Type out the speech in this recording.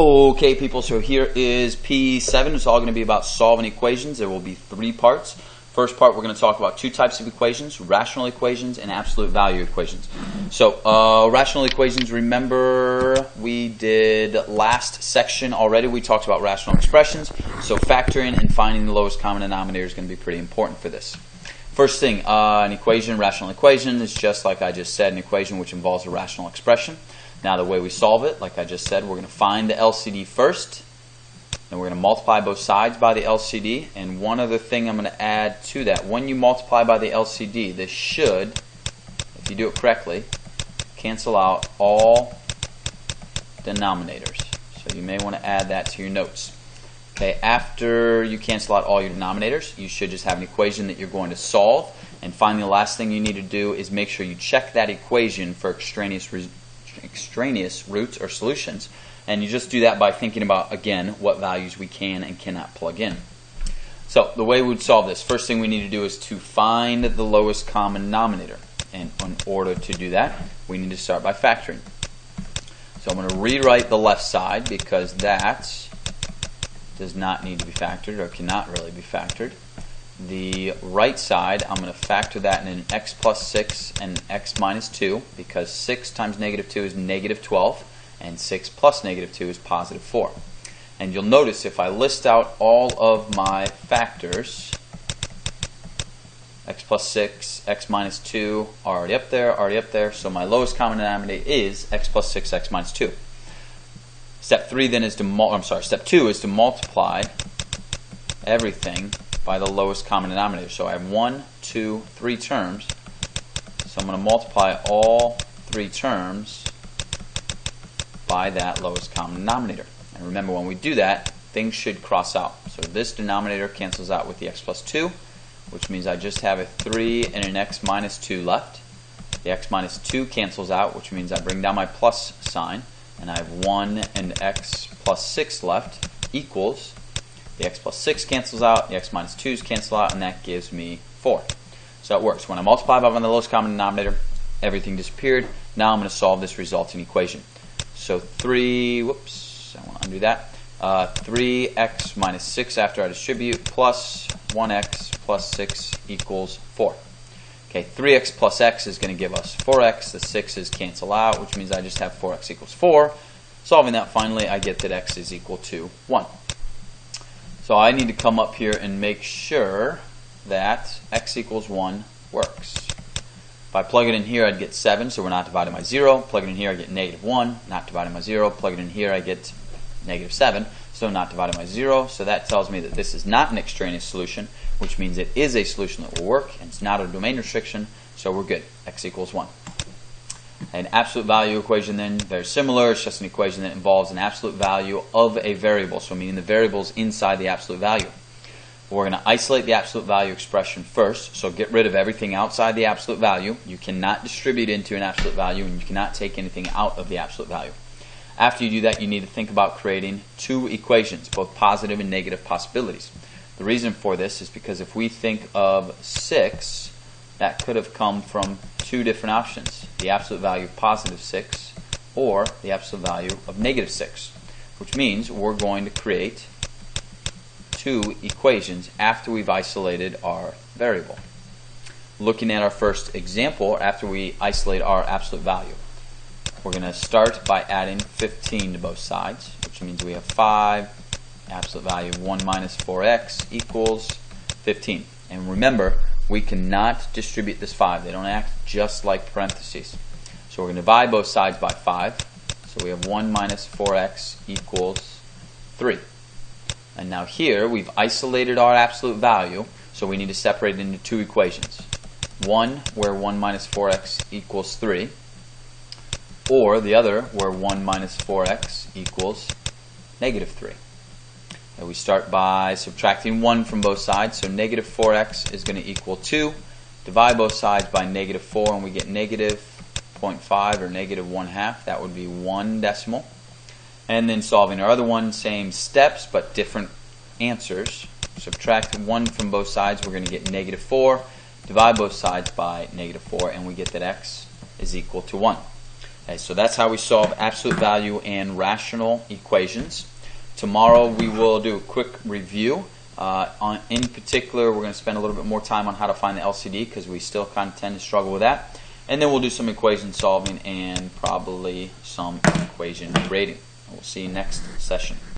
Okay, people, so here is P7. It's all going to be about solving equations. There will be 3 parts. First part, we're going to talk about 2 types of equations, rational equations and absolute value equations. So, rational equations, remember we did last section already. We talked about rational expressions. So, factoring and finding the lowest common denominator is going to be pretty important for this. First thing, an equation, rational equation, is just like I just said, an equation which involves a rational expression. Now the way we solve it, like I just said, we're going to find the LCD first, and we're going to multiply both sides by the LCD. And one other thing I'm going to add to that, when you multiply by the LCD, this should, if you do it correctly, cancel out all denominators. So you may want to add that to your notes. Okay, after you cancel out all your denominators, you should just have an equation that you're going to solve. And finally, the last thing you need to do is make sure you check that equation for extraneous roots or solutions, and you just do that by thinking about, again, what values we can and cannot plug in. So the way we would solve this, first thing we need to do is to find the lowest common denominator, and in order to do that we need to start by factoring. So I'm going to rewrite the left side because that does not need to be factored, or cannot really be factored. The right side, I'm going to factor that in an x plus 6 and x minus 2, because 6 times negative 2 is negative 12, and 6 plus negative 2 is positive 4. And you'll notice if I list out all of my factors, x plus 6, x minus 2 are already up there, so my lowest common denominator is x plus 6, x minus 2. Step 2 is to multiply everything by the lowest common denominator. So I have 1, 2, 3 terms. So I'm going to multiply all 3 terms by that lowest common denominator. And remember, when we do that, things should cross out. So this denominator cancels out with the x plus 2, which means I just have a 3 and an x minus 2 left. The x minus 2 cancels out, which means I bring down my plus sign, and I have 1 and x plus 6 left, equals the x plus 6 cancels out, the x minus 2's cancel out, and that gives me 4. So it works. When I multiply by the lowest common denominator, everything disappeared. Now I'm going to solve this resulting equation. So I want to undo that. 3x minus 6 after I distribute plus 1x plus 6 equals 4. Okay, 3x plus x is going to give us 4x. The 6's cancel out, which means I just have 4x equals 4. Solving that, finally, I get that x is equal to 1. So I need to come up here and make sure that x equals 1 works. If I plug it in here, I'd get 7, so we're not dividing by 0. Plug it in here, I get negative 1, not dividing by 0. Plug it in here, I get negative 7, so not dividing by 0. So that tells me that this is not an extraneous solution, which means it is a solution that will work, and it's not a domain restriction, so we're good. X equals 1. An absolute value equation, then, very similar. It's just an equation that involves an absolute value of a variable, so meaning the variable is inside the absolute value. We're going to isolate the absolute value expression first, so get rid of everything outside the absolute value. You cannot distribute into an absolute value, and you cannot take anything out of the absolute value. After you do that, you need to think about creating 2 equations, both positive and negative possibilities. The reason for this is because if we think of 6, that could have come from 2 different options: the absolute value of positive 6 or the absolute value of negative 6, which means we're going to create 2 equations after we've isolated our variable. Looking at our first example, after we isolate our absolute value, we're going to start by adding 15 to both sides, which means we have 5, absolute value of 1 minus 4x equals 15. And remember, we cannot distribute this 5. They don't act just like parentheses. So we're going to divide both sides by 5. So we have 1 minus 4x equals 3. And now here we've isolated our absolute value, so we need to separate it into 2 equations. One where 1 minus 4x equals 3, or the other where 1 minus 4x equals negative 3. And we start by subtracting 1 from both sides, so negative 4x is going to equal 2. Divide both sides by negative 4, and we get negative 0.5 or negative 1/2. That would be 1 decimal. And then solving our other one, same steps but different answers. Subtract 1 from both sides, we're going to get negative 4. Divide both sides by negative 4, and we get that x is equal to 1. Okay, so that's how we solve absolute value and rational equations. Tomorrow we will do a quick review. In particular, we're going to spend a little bit more time on how to find the LCD because we still kind of tend to struggle with that. And then we'll do some equation solving and probably some equation grading. We'll see you next session.